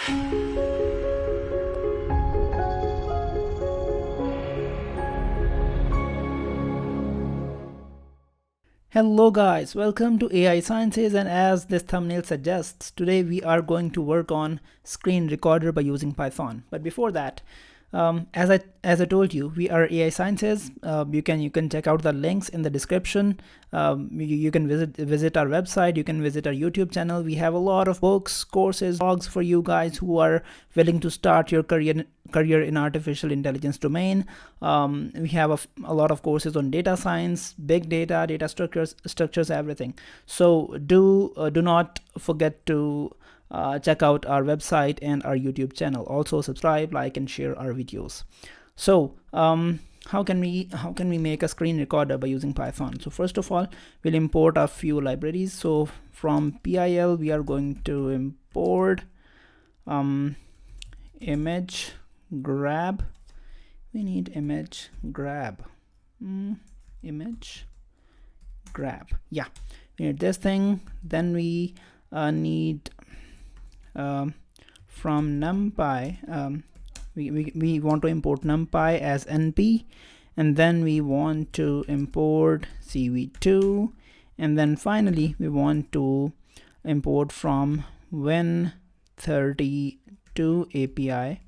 Hello guys, welcome to AI Sciences, and as this thumbnail suggests, today we are going to work on screen recorder by using Python. But before that, as I told you, we are AI Sciences. You can check out the links in the description. You can visit our website. You can visit our YouTube channel. We have a lot of books, courses, blogs for you guys who are willing to start your career in artificial intelligence domain. We have a lot of courses on data science, big data structures, everything. So do not forget to check out our website and our YouTube channel. Also subscribe, like, and share our videos. So how can we make a screen recorder by using Python? So first of all, we'll import a few libraries. So from PIL we are going to import image grab. We need image grab. Image grab. Yeah, we need this thing. Then we need from NumPy, we want to import NumPy as NP, and then we want to import CV2, and then finally we want to import from Win32 API.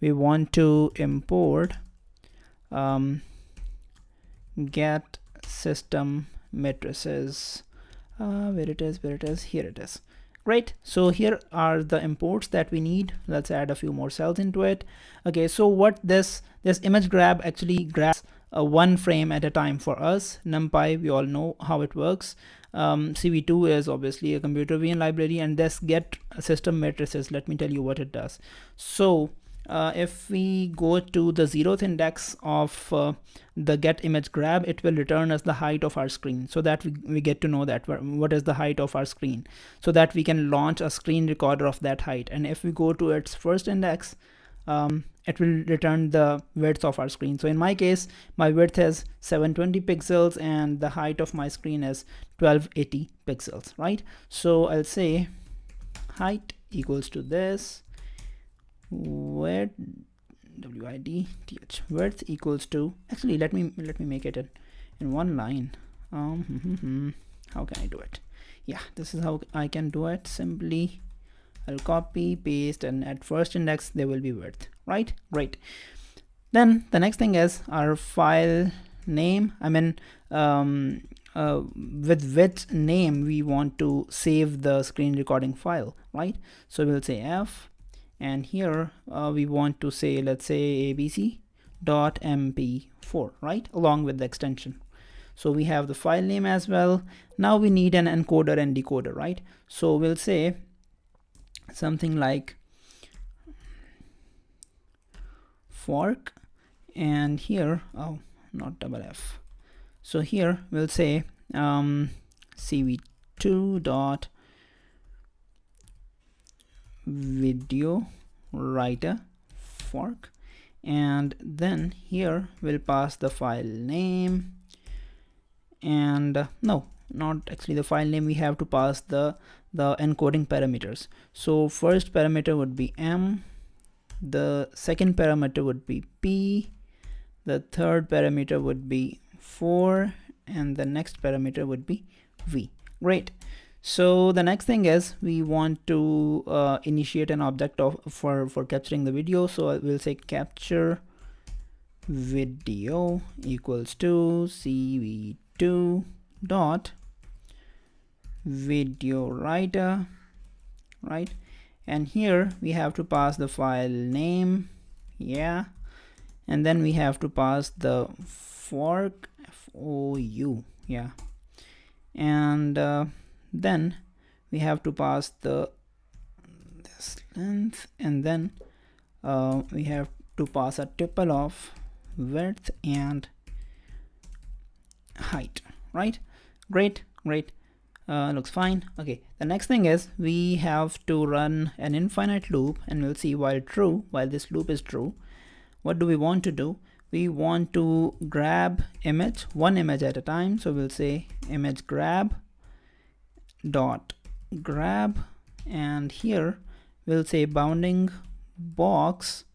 We want to import get system matrices. Where it is, here it is. Great. So here are the imports that we need. Let's add a few more cells into it. Okay, so what this image grab actually grabs one frame at a time for us. NumPy, we all know how it works. CV2 is obviously a computer vision library, and this get system matrices, let me tell you what it does. So if we go to the 0th index of the get image grab, it will return us the height of our screen, so that we get to know that what is the height of our screen, so that we can launch a screen recorder of that height. And if we go to its first index, it will return the width of our screen. So in my case, my width is 720 pixels and the height of my screen is 1280 pixels, right? So I'll say height equals to this, width width equals to, actually let me make it in one line. How can I do it? Yeah, this is how I can do it. Simply I'll copy, paste, and at first index there will be width, right? Great. Then the next thing is our file name. I mean, with which name we want to save the screen recording file, right? So we'll say F, and here we want to say, let's say abc.mp4, right, along with the extension. So we have the file name as well. Now we need an encoder and decoder, right? So we'll say something like fork, and here, oh, not double F. So here we'll say cv2 dot video writer fork, and then here we'll pass the file name, and no, not actually the file name, we have to pass the encoding parameters. So first parameter would be M, the second parameter would be P, the third parameter would be 4, and the next parameter would be V. Great. So the next thing is we want to initiate an object for capturing the video. So we'll say capture video equals to cv2 dot video writer, right? And here we have to pass the file name, yeah, and then we have to pass the fork, FOU, yeah, and then we have to pass this length, and then we have to pass a tuple of width and height, right? Great. Looks fine. Okay, the next thing is we have to run an infinite loop, and we'll see while this loop is true, what do we want to do? We want to grab one image at a time. So we'll say image grab dot grab, and here we'll say bounding box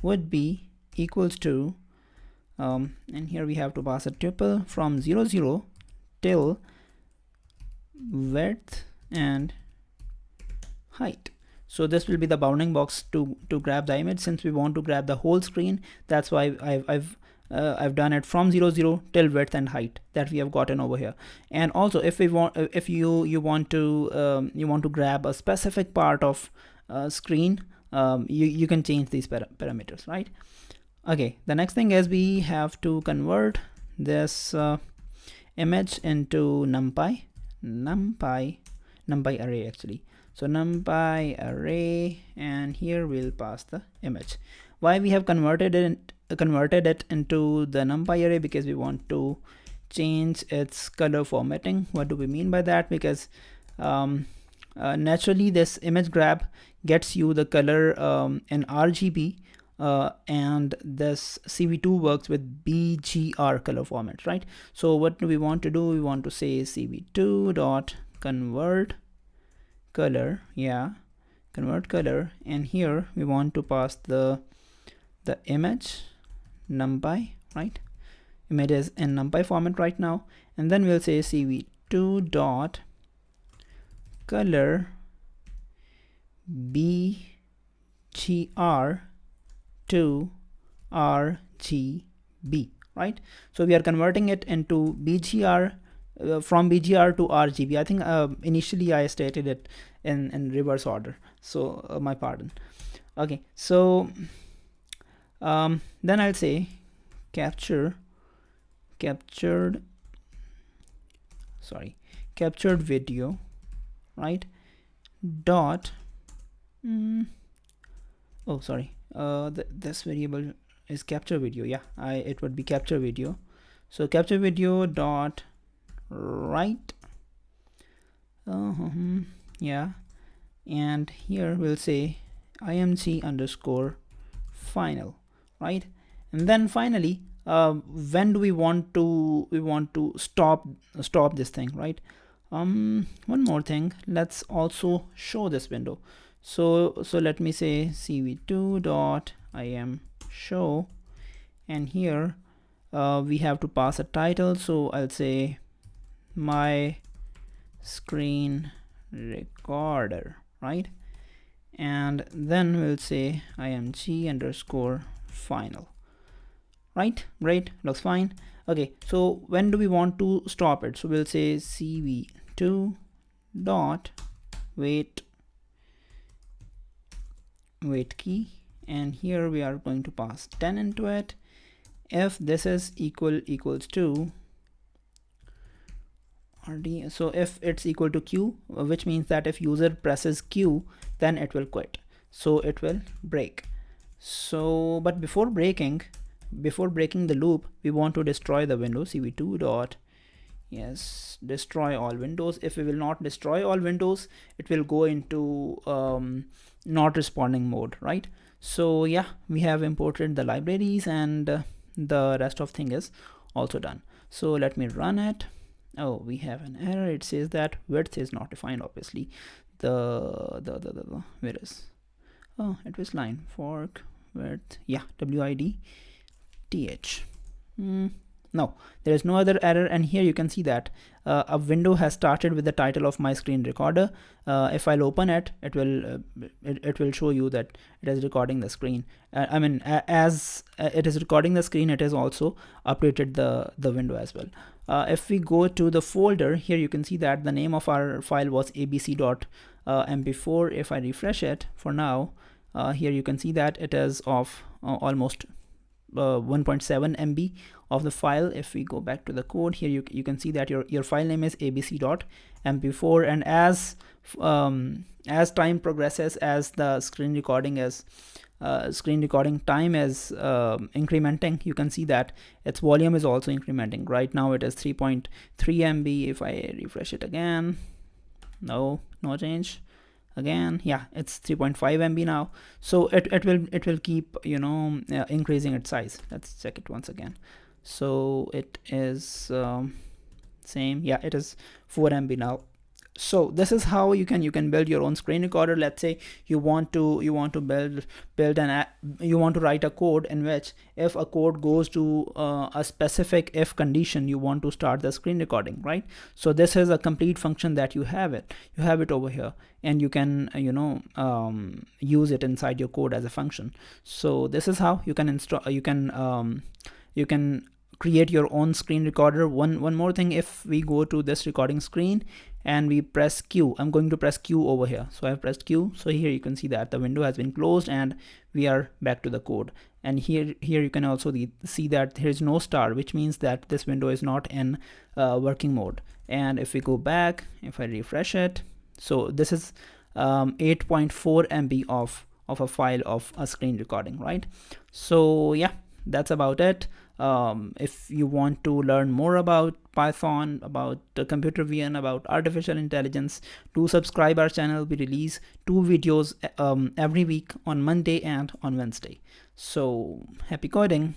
would be equals to and here we have to pass a tuple from 0 0 till width and height. So this will be the bounding box to grab the image. Since we want to grab the whole screen, that's why I've done it from 0 0 till width and height that we have gotten over here. And also if we want, if you want to grab a specific part of screen, you can change these parameters, right? Okay, the next thing is we have to convert this image into numpy array actually. So numpy array, and here we'll pass the image. Why we have converted it into the numpy array? Because we want to change its color formatting. What do we mean by that? Because naturally this image grab gets you the color in RGB, and this CV2 works with BGR color format, right? So what do we want to do? We want to say CV2 dot convert color, convert color, and here we want to pass the image numpy, right? Image is in numpy format right now, and then we'll say CV2 dot color BGR to RGB, right? So we are converting it into BGR, from BGR to RGB. I think initially I stated it in reverse order, so my pardon. Okay, so then I'll say captured video, right? Dot oh sorry, this variable is capture video. It would be capture video. So capture video dot write, and here we'll say img underscore final, right? And then finally, when do we want to stop this thing, right? One more thing, let's also show this window. So let me say cv2 dot im show, and here we have to pass a title. So I'll say my screen recorder, right? And then we'll say img underscore final, right? Great, looks fine. Okay, so when do we want to stop it? So we'll say cv2 dot wait key, and here we are going to pass 10 into it. If this is equals to RD, so if it's equal to Q, which means that if user presses Q, then it will quit, so it will break. So but before breaking the loop, we want to destroy the window. cv2 dot destroy all windows. If we will not destroy all windows, it will go into not responding mode, right? So yeah, we have imported the libraries, and the rest of thing is also done. So let me run it. Oh, we have an error. It says that width is not defined. Obviously the where is, oh, it was line fork width, width. No, there is no other error, and here you can see that a window has started with the title of my screen recorder. If I'll open it, it will show you that it is recording the screen. I mean, as it is recording the screen, it has also updated the window as well. If we go to the folder, here you can see that the name of our file was abc.mp4. If I refresh it for now, here you can see that it is of almost 1.7 MB of the file. If we go back to the code, here you can see that your file name is abc.mp4, and as time progresses, as the screen recording time is incrementing, you can see that its volume is also incrementing. Right now it is 3.3 MB. If I refresh it again, no change. Again, it's 3.5 MB now. So it will keep increasing its size. Let's check it once again. So it is same. It is 4 MB now. So this is how you can build your own screen recorder. Let's say you want to build an you want to write a code in which if a code goes to a specific if condition, you want to start the screen recording, right? So this is a complete function that you have it over here, and you can use it inside your code as a function. So this is how you can install you can create your own screen recorder. One more thing, if we go to this recording screen and we press Q, I'm going to press Q over here. So I've pressed Q. So here you can see that the window has been closed and we are back to the code. And here you can also see that there is no star, which means that this window is not in working mode. And if we go back, if I refresh it, so this is 8.4 MB of a file of a screen recording, right? So yeah, that's about it. If you want to learn more about Python, about computer vision, about artificial intelligence, do subscribe our channel. We release 2 videos every week on Monday and on Wednesday. So happy coding.